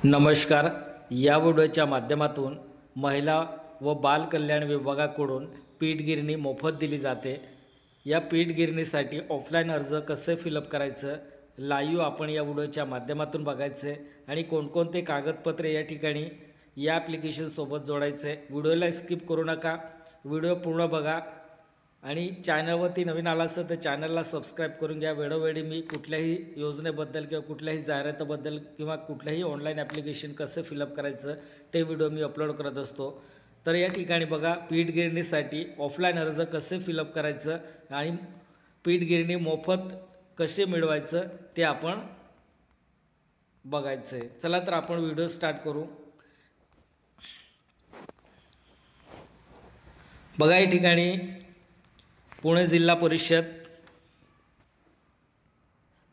नमस्कार. या व्हिडिओच्या माध्यमातून महिला व बाल कल्याण विभागाकडून पीठगिरणी मोफत दिली जाते. या पीठगिरणीसाठी ऑफलाईन अर्ज कसे फिलअप करायचं लाईव्ह आपण या व्हिडिओच्या माध्यमातून बघायचे आणि कोणकोणते कागदपत्रे या ठिकाणी या ॲप्लिकेशनसोबत जोडायचे. व्हिडिओला स्किप करू नका, व्हिडिओ पूर्ण बघा आणि चॅनलवरती नवीन आला असेल तर चॅनलला सबस्क्राईब करून घ्या. वेळोवेळी मी कुठल्याही योजनेबद्दल किंवा कुठल्याही जाहिरातीबद्दल किंवा कुठल्याही ऑनलाईन ॲप्लिकेशन कसं फिलअप करायचं ते व्हिडिओ मी अपलोड करत असतो. तर या ठिकाणी बघा, पीठगिरणीसाठी ऑफलाईन अर्ज कसे फिलअप करायचं आणि पीठगिरणी मोफत कसे मिळवायचं ते आपण बघायचं आहे. चला तर आपण व्हिडिओ स्टार्ट करू. बघा, या ठिकाणी पुणे जिल्हा परिषद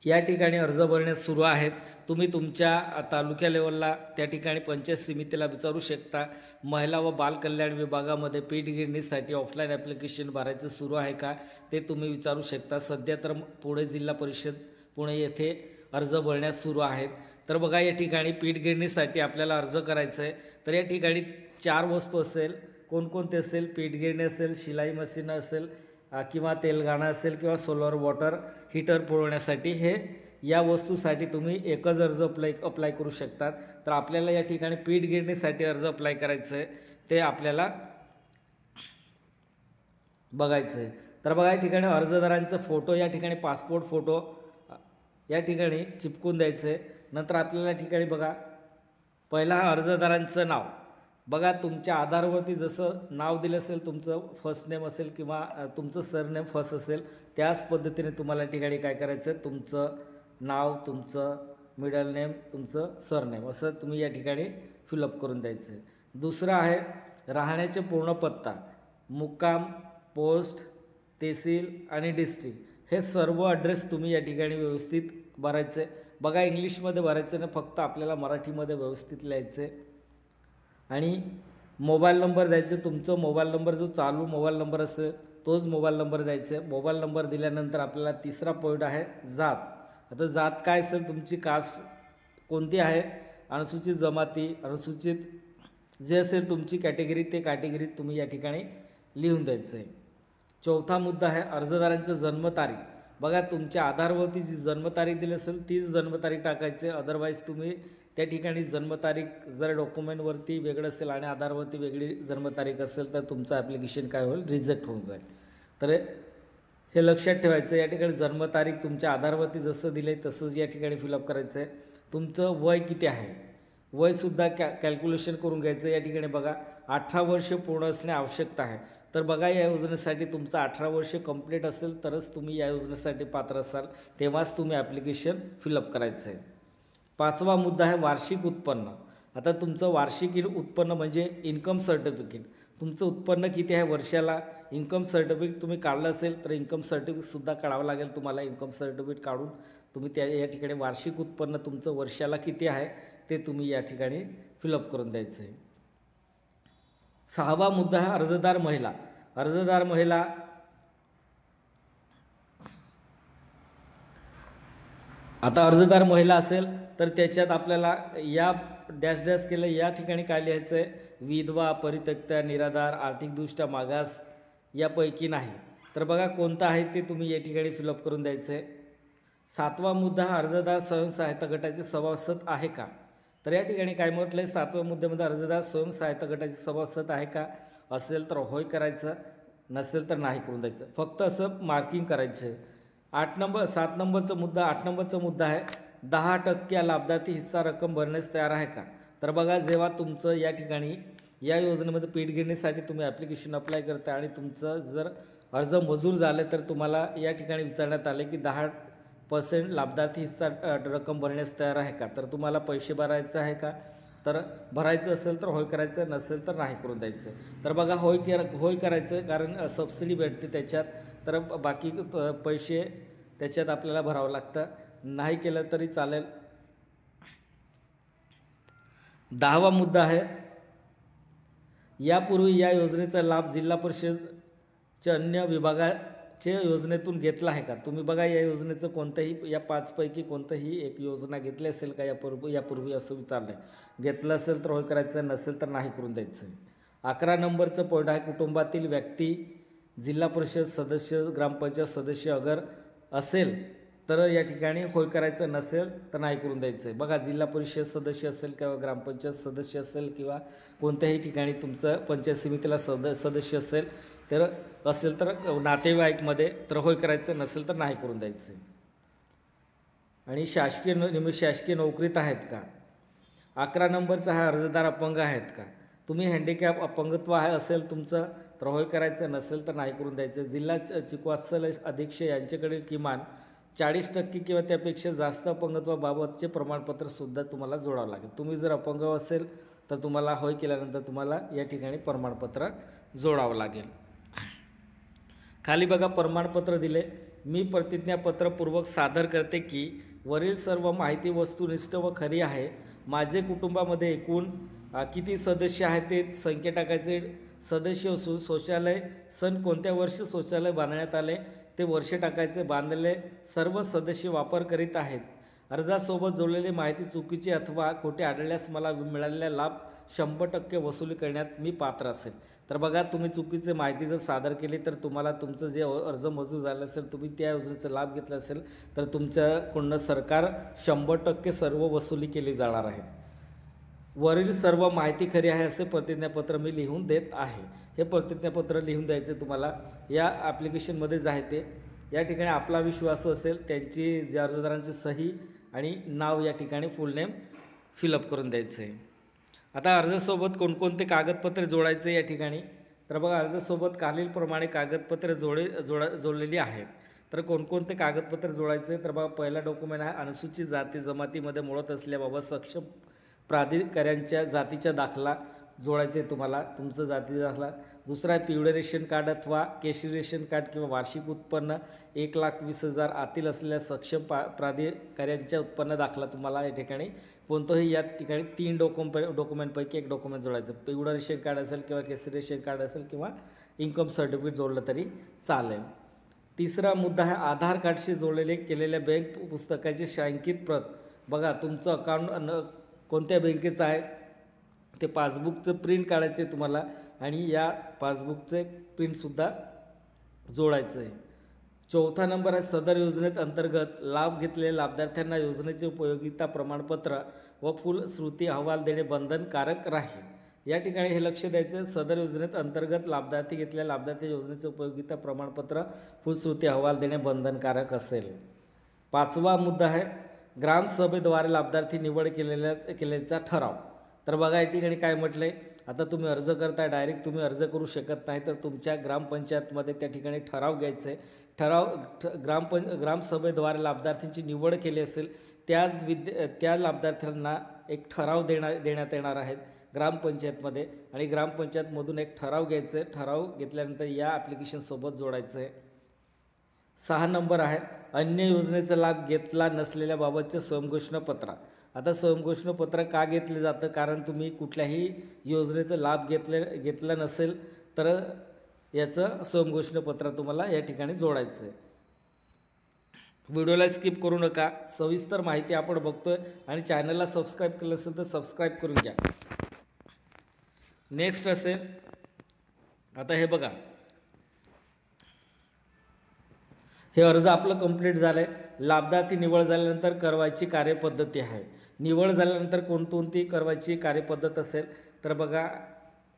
या ठिकाणी अर्ज भरण्यास सुरू आहेत. तुम्ही तुमच्या तालुक्या लेवलला त्या ठिकाणी पंचायत समितीला विचारू शकता, महिला व बाल कल्याण विभागामध्ये पीठगिरणीसाठी ऑफलाईन ॲप्लिकेशन भरायचं सुरू आहे का, ते तुम्ही विचारू शकता. सध्या तर पुणे जिल्हा परिषद पुणे येथे अर्ज भरण्यास सुरू आहेत. तर बघा, या ठिकाणी पीठगिरणीसाठी आपल्याला अर्ज करायचं आहे. तर या ठिकाणी 4 वस्तू असेल. कोणकोणते असेल? पीठगिरणी असेल, शिलाई मशीन असेल किंवा तेलघाणा असेल किंवा सोलर वॉटर हीटर पुरवण्यासाठी हे या वस्तूसाठी तुम्ही एकच अर्ज अप्लाय करू शकतात. तर आपल्याला या ठिकाणी पीठगिरणीसाठी अर्ज अप्लाय करायचं आहे, ते आपल्याला बघायचं आहे. तर बघा, या ठिकाणी अर्जदारांचा फोटो या ठिकाणी पासपोर्ट फोटो या ठिकाणी चिपकून द्यायचं आहे. नंतर आपल्याला या ठिकाणी बघा, पहिला अर्जदारांचं नाव बघा, तुमच्या आधारवरती जसं नाव दिलं असेल, तुमचं फर्स्ट नेम असेल किंवा तुमचं सरनेम फर्स्ट असेल, त्याच पद्धतीने तुम्हाला या ठिकाणी काय करायचं आहे, तुमचं नाव, तुमचं मिडल नेम, तुमचं सरनेम असं तुम्ही या ठिकाणी फिलअप करून द्यायचं आहे. दुसरं आहे राहण्याचे पूर्ण पत्ता, मुक्काम, पोस्ट, तहसील आणि डिस्ट्रिक्ट हे सर्व ॲड्रेस तुम्ही या ठिकाणी व्यवस्थित भरायचं आहे. बघा, इंग्लिशमध्ये भरायचं नाही, फक्त आपल्याला मराठीमध्ये व्यवस्थित लिहायचं आहे. आणि मोबाईल नंबर द्यायचे. तुमचं मोबाईल नंबर जो चालू मोबाईल नंबर असेल तोच मोबाईल नंबर द्यायचा आहे. मोबाईल नंबर दिल्यानंतर आपल्याला तिसरा पॉईंट आहे जात. आता जात काय असेल, तुमची कास्ट कोणती आहे, अनुसूचित जमाती, अनुसूचित जे असेल तुमची कॅटेगरी, ते कॅटेगरी तुम्ही या ठिकाणी लिहून द्यायचं आहे. चौथा मुद्दा आहे अर्जदारांचं जन्मतारीख. बघा, तुमच्या आधारवरती जी जन्मतारीख दिली असेल तीच जन्मतारीख टाकायची आहे. अदरवाईज तुम्ही त्या ठिकाणी जन्मतारीख जर डॉक्युमेंटवरती वेगळं असेल आणि आधारवरती वेगळी जन्मतारीख असेल तर तुमचं ॲप्लिकेशन काय होईल, रिजेक्ट होऊन जाईल. तर हे लक्षात ठेवायचं. या ठिकाणी जन्मतारीख तुमच्या आधारवरती जसं दिलं आहे तसंच या ठिकाणी फिलअप करायचं आहे. तुमचं वय किती आहे, वयसुद्धा कॅल्क्युलेशन करून घ्यायचं. या ठिकाणी बघा, 18 वर्ष पूर्ण असणे आवश्यकता आहे. तर बघा, या योजनेसाठी तुमचं 18 वर्ष कंप्लीट असेल तरच तुम्ही या योजनेसाठी पात्र असाल, तेव्हाच तुम्ही ॲप्लिकेशन फिलअप करायचं आहे. 5वा मुद्दा आहे वार्षिक उत्पन्न. आता तुमचं वार्षिक उत्पन्न म्हणजे इन्कम सर्टिफिकेट. तुमचं उत्पन्न किती आहे वर्षाला, इन्कम सर्टिफिकेट तुम्ही काढलं असेल तर इन्कम सर्टिफिकेटसुद्धा काढावं लागेल तुम्हाला. इन्कम सर्टिफिकेट काढून तुम्ही या ठिकाणी वार्षिक उत्पन्न तुमचं वर्षाला किती आहे ते तुम्ही या ठिकाणी फिलअप करून द्यायचं आहे. 6वा मुद्दा आहे अर्जदार महिला. अर्जदार महिला आता अर्जदार महिला असेल तर त्याच्यात आपल्याला या डॅश डॅश केलं, या ठिकाणी काय लिहायचं आहे, विधवा, परित्यक्ता, निराधार, आर्थिकदृष्ट्या मागास यापैकी नाही. तर बघा, कोणतं आहे ते तुम्ही या ठिकाणी फिलअप करून द्यायचं आहे. 7वा मुद्दा हा अर्जदार स्वयंसहायता गटाचे सभासद आहे का. तर या ठिकाणी काय म्हटलं आहे, 7व्या मुद्द्यामध्ये अर्जदार स्वयंसहायता गटाचे सभासद आहे का, असेल तर होय करायचं, नसेल तर नाही करून द्यायचं. फक्त असं मार्किंग करायचं आहे. 7 नंबरचा मुद्दा आहे 10% लाभार्थी हिस्सा रक्कम भरण्यास तयार आहे का. तर बघा, जेव्हा तुमचं या ठिकाणी या योजनेमध्ये पीठगिरणीसाठी तुम्ही ॲप्लिकेशन अप्लाय करता आणि तुमचं जर अर्ज मंजूर झालं तर तुम्हाला या ठिकाणी विचारण्यात आले की 10% लाभार्थी हिस्सा रक्कम भरण्यास तयार आहे का. तर तुम्हाला पैसे भरायचं आहे का, तर भरायचं असेल तर होय करायचं, नसेल तर नाही करून द्यायचं. तर बघा, होय करायचं, कारण सबसिडी भेटते त्याच्यात, तर बाकी पैसे त्याच्यात आपल्याला भरावं लागतं. नाही केलं तरी चालेल. 10वा मुद्दा आहे यापूर्वी या योजनेचा लाभ जिल्हा परिषदच्या अन्य चे योजनेतून घेतला आहे का? तुम्ही बघा या योजनेचं कोणत्याही या 5 पैकी कोणतंही एक योजना घेतली असेल का यापूर्वी असं विचारलं आहे. घेतलं असेल तर होय करायचं, नसेल तर नाही करून द्यायचं. 11 नंबरचं पॉईंट आहे कुटुंबातील व्यक्ती जिल्हा परिषद सदस्य ग्रामपंचायत सदस्य अगर असेल तर या ठिकाणी होय करायचं, नसेल तर नाही करून द्यायचं आहे. बघा जिल्हा परिषद सदस्य असेल किंवा ग्रामपंचायत सदस्य असेल किंवा कोणत्याही ठिकाणी तुमचं पंचायत समितीला सदस्य असेल तर नातेवाईकमध्ये तर होय करायचं, नसेल तर नाही करून द्यायचं. आणि शासकीय नोकरीत आहेत का? 11 नंबरचा हा अर्जदार अपंग आहेत का? तुम्ही हँडिकॅप अपंगत्व आहे असेल तुमचं तर होय करायचं, नसेल तर नाही करून द्यायचं. जिल्हा चिकित्सालय अधीक्षक यांच्याकडील किमान 40% किंवा त्यापेक्षा जास्त अपंगत्वाबाबतचे प्रमाणपत्रसुद्धा तुम्हाला जोडावं लागेल. तुम्ही जर अपंग असेल तर तुम्हाला होय केल्यानंतर तुम्हाला या ठिकाणी प्रमाणपत्र जोडावं लागेल. खाली बघा प्रमाणपत्र दिले. मी प्रतिज्ञापत्रपूर्वक सादर करते की वरील सर्व माहिती वस्तुनिष्ठ व खरी आहे. माझे कुटुंबामध्ये एकूण किती सदस्य आहेत ते संख्या टाकायचे. सदस्य शौचालय सन कोणत्या वर्षी शौचालय बांधण्यात आले ते वर्ष टाकायचे. बांधलेले सर्व सदस्य वापर करीत आहेत. अर्जासोबत जोडलेली माहिती चुकीची अथवा खोटी आढळल्यास मला मिळालेला लाभ 100% वसुली करण्यात मी पात्र असेल. तर बघा तुम्ही चुकीची माहिती जर सादर केली तर तुम्हाला तुमचं जे अर्ज मंजूर झालं असेल, तुम्ही त्या योजनेचा लाभ घेतला असेल तर तुमच्याकडून सरकार 100% सर्व वसुली केली जाणार आहे. वरील सर्व माहिती खरी आहे असे प्रतिज्ञापत्र मी लिहून देत आहे. हे प्रतिज्ञापत्र लिहून द्यायचे तुम्हाला या ॲप्लिकेशनमध्येच आहे. ते या ठिकाणी आपला विश्वासू असेल त्यांची जे अर्जदारांची सही आणि नाव या ठिकाणी फुल नेम फिलअप करून द्यायचं आहे. आता अर्जासोबत कोणकोणते कागदपत्रे जोडायचे या ठिकाणी तर बघा अर्जासोबत खालीलप्रमाणे कागदपत्रे जोडलेली आहेत. तर कोणकोणते कागदपत्र जोडायचे तर बघा पहिला डॉक्युमेंट आहे अनुसूचित जाती जमातीमध्ये मोडत असल्याबाबत सक्षम प्राधिकाऱ्यांच्या जातीचा दाखला जोडायचे तुम्हाला, तुमचं जाती दाखला. दुसरा आहे पिवळे रेशन कार्ड अथवा केशरी रेशन कार्ड किंवा वार्षिक उत्पन्न 1,20,000 आतील असलेल्या सक्षम प्राधिकाऱ्यांच्या उत्पन्न दाखला तुम्हाला या ठिकाणी कोणतंही या ठिकाणी 3 डॉक्युमेंटपैकी एक डॉक्युमेंट जोडायचं. पिवळं रेशन कार्ड असेल किंवा केसरी रेशन कार्ड असेल किंवा इन्कम सर्टिफिकेट जोडलं तरी चालेल. तिसरा मुद्दा आहे आधार कार्डशी जोडलेले केलेल्या बँक पुस्तकाची छायांकित प्रत. बघा तुमचं अकाउंट कोणत्या बँकेचं आहे ते पासबुकचं प्रिंट काढायचं आहे तुम्हाला आणि या पासबुकचे प्रिंटसुद्धा जोडायचं आहे. चौथा नंबर आहे सदर योजनेत अंतर्गत लाभ घेतलेल्या लाभार्थ्यांना योजनेचे उपयोगिता प्रमाणपत्र व फुलश्रुती अहवाल देणे बंधनकारक राहील. या ठिकाणी हे लक्ष द्यायचं सदर योजनेत अंतर्गत लाभार्थी घेतलेल्या लाभार्थी योजनेचे उपयोगिता प्रमाणपत्र फुलश्रुती अहवाल देणे बंधनकारक असेल. 5वा मुद्दा आहे ग्रामसभेद्वारे लाभार्थी निवड केल्याचा ठराव. तर बघा या ठिकाणी काय म्हटलं आहे, आता तुम्ही अर्ज करताय डायरेक्ट तुम्ही अर्ज करू शकत नाही तर तुमच्या ग्रामपंचायतमध्ये त्या ठिकाणी ठराव घ्यायचं आहे. ग्रामसभेद्वारे लाभार्थींची निवड केली असेल त्या लाभार्थ्यांना एक ठराव देण्यात येणार आहेत ग्रामपंचायतमध्ये आणि ग्रामपंचायतमधून एक ठराव घ्यायचं आहे. ठराव घेतल्यानंतर या ॲप्लिकेशनसोबत जोडायचं आहे. 6 नंबर आहे अन्य योजनेचा लाभ घेतला नसलेल्याबाबतचे स्वयंघोषणापत्र. आता स्वयंघोषणापत्र का घेतले जातं कारण तुम्ही कुठल्याही योजनेचा लाभ घेतला नसेल तर याचं स्वयंघोषणापत्र तुम्हाला या ठिकाणी जोडायचं आहे. व्हिडिओला स्किप करू नका, सविस्तर माहिती आपण बघतोय आणि चॅनलला सबस्क्राईब केलं असेल तर सबस्क्राईब करून घ्या. नेक्स्ट असेल आता हे बघा हे अर्ज आपलं कंप्लीट झालं आहे. लाभार्थी निवड झाल्यानंतर करवायची कार्यपद्धती आहे. निवड झाल्यानंतर कोणकोणती करवायची कार्यपद्धत असेल तर बघा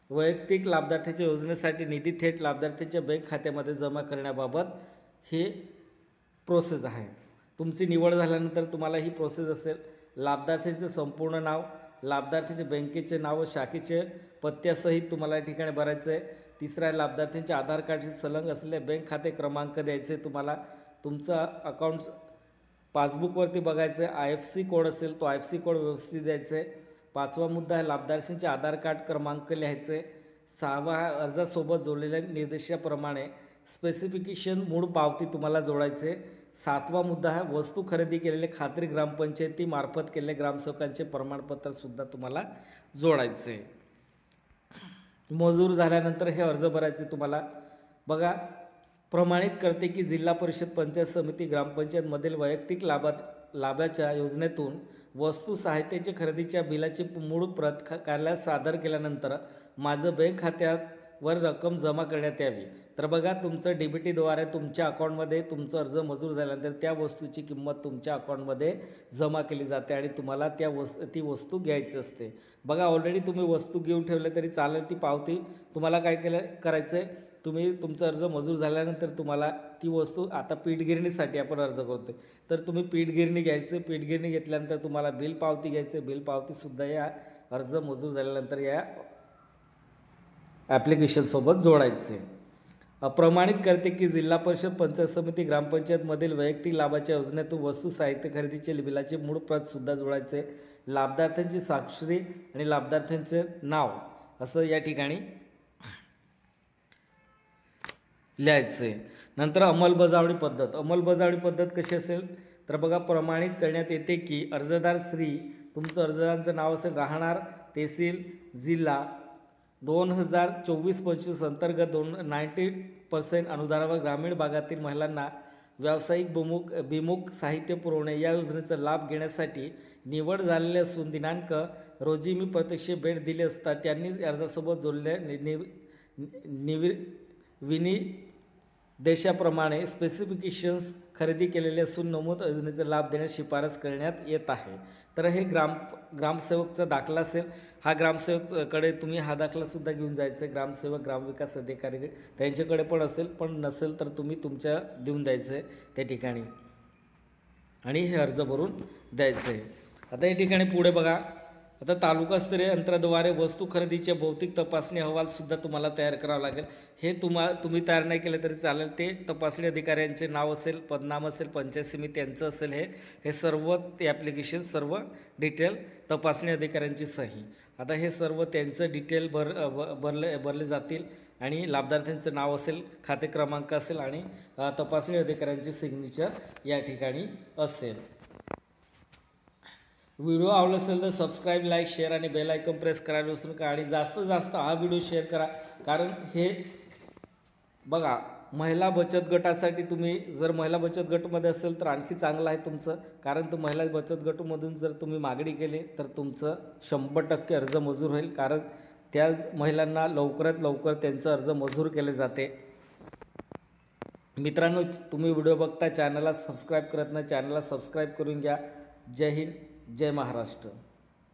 वैयक्तिक लाभार्थ्याच्या योजनेसाठी निधी थेट लाभार्थ्याच्या बँक खात्यामध्ये जमा करण्याबाबत ही प्रोसेस आहे. तुमची निवड झाल्यानंतर तुम्हाला ही प्रोसेस असेल. लाभार्थ्याचे संपूर्ण नाव, लाभार्थ्याचे बँकेचे नाव व शाखेचे पत्त्यासहित तुम्हाला या ठिकाणी भरायचं आहे. तिसरा आहे लाभार्थ्यांच्या आधार कार्डशी संलग्न असलेले बँक खाते क्रमांक द्यायचे तुम्हाला. तुमचा अकाउंट पासबुकवरती बघायचं आहे. IFSC कोड असेल तो IFSC कोड व्यवस्थित द्यायचा आहे. 5वा मुद्दा आहे लाभार्थ्यांचे आधार कार्ड क्रमांक लिहायचे. 6वा अर्जासोबत जोडलेल्या निर्देशाप्रमाणे स्पेसिफिकेशन मूळ पावती तुम्हाला जोडायचे. 7वा मुद्दा आहे वस्तू खरेदी केलेले खात्री ग्रामपंचायतीमार्फत केलेले ग्रामसेवकांचे प्रमाणपत्रसुद्धा तुम्हाला जोडायचे. मंजूर झाल्यानंतर हे अर्ज भरायचे तुम्हाला. बघा प्रमाणित करते की जिल्हा परिषद, पंचायत समिती, ग्रामपंचायतमधील वैयक्तिक लाभाच्या योजनेतून वस्तू साहित्याच्या खरेदीच्या बिलाची मूळ प्रत कार्यालयात सादर केल्यानंतर माझं बँक खात्यावर रक्कम जमा करण्यात यावी. तर बघा, तुमचं DBTद्वारे तुमच्या अकाउंटमध्ये तुमचं अर्ज मंजूर झाल्यानंतर त्या वस्तूची किंमत तुमच्या अकाउंटमध्ये जमा केली जाते आणि तुम्हाला ती वस्तू घ्यायची असते. बघा, ऑलरेडी तुम्ही वस्तू घेऊन ठेवले तरी चालेल, ती पावती तुम्हाला काय करायचं आहे, तुम्ही तुमचा अर्ज मंजूर झाल्यानंतर तुम्हाला ती वस्तू, आता पीठगिरणीसाठी आपण अर्ज करतो तर तुम्ही पीठगिरणी घ्यायचं. पीठगिरणी घेतल्यानंतर तुम्हाला बिल पावती घ्यायचं. बिल पावतीसुद्धा या अर्ज मंजूर झाल्यानंतर या ॲप्लिकेशनसोबत जोडायचे. प्रमाणित करते की जिल्हा परिषद, पंचायत समिती, ग्रामपंचायतमधील वैयक्तिक लाभाच्या योजनेतून वस्तू साहित्य खरेदीचे बिलाची मूळ प्रतसुद्धा जोडायचे. लाभार्थ्यांची स्वाक्षरी आणि लाभार्थ्यांचे नाव असं या ठिकाणी लिहायचे. नंतर अंमलबजावणी पद्धत कशी असेल तर बघा, प्रमाणित करण्यात येते की अर्जदार श्री, तुमचं अर्जदारांचं नाव असेल, राहणार तहसील, जिल्हा 2024-25 अंतर्गत 90% अनुदानावर ग्रामीण भागातील महिलांना व्यावसायिक विमुख साहित्य पुरवणे या योजनेचा लाभ घेण्यासाठी निवड झालेली असून दिनांक रोजी मी प्रत्यक्ष भेट दिली असता त्यांनी अर्जासोबत जोडलेल्या विनिर्देशाप्रमाणे स्पेसिफिकेशन्स खरेदी केलेले असून नमूद योजनेचा लाभ देण्यास शिफारस करण्यात येत आहे. तर हे ग्रामसेवकचा दाखला असेल. हा ग्रामसेवककडे तुम्ही हा दाखलासुद्धा घेऊन जायचं आहे. ग्रामसेवक, ग्रामविकास अधिकारी त्यांच्याकडे पण असेल, पण नसेल तर तुम्ही तुमच्या देऊन द्यायचं आहे त्या ठिकाणी आणि हे अर्ज भरून द्यायचं आहे. आता या ठिकाणी पुढे बघा, आता तालुकास्तरीय यंत्राद्वारे वस्तू खरेदीचे भौतिक तपासणी अहवालसुद्धा तुम्हाला तयार करावं लागेल. हे तुम्ही तयार नाही केलं तरी चालेल. ते तपासणी अधिकाऱ्यांचे नाव असेल, पदनाम असेल, पंचायत समिती यांचं असेल. हे सर्व ते ॲप्लिकेशन सर्व डिटेल तपासणी अधिकाऱ्यांची सही. आता हे सर्व त्यांचं डिटेल भरले जातील आणि लाभार्थ्यांचं नाव असेल, खाते क्रमांक असेल आणि तपासणी अधिकाऱ्यांची सिग्नेचर या ठिकाणी असेल. व्हिडिओ आवडला असेल तर सबस्क्राईब, लाईक, शेअर आणि बेल आयकॉन प्रेस करायला विसरू नका आणि जास्तीत जास्त हा व्हिडिओ शेअर करा. कारण हे बघा, महिला बचत गटासाठी तुम्ही जर महिला बचत गटमध्ये असेल तर आणखी चांगलं आहे तुमचं, कारण महिला बचत गटामधून जर तुम्ही मागणी केली तर तुमचं 100% अर्ज मंजूर होईल. कारण त्या महिलांना लवकरात लवकर त्यांचं अर्ज मंजूर केले जाते. मित्रांनो, तुम्ही व्हिडिओ बघता, चॅनलला सबस्क्राईब करत नाही, चॅनलला सबस्क्राईब करून घ्या. जय हिंद, जय महाराष्ट्र.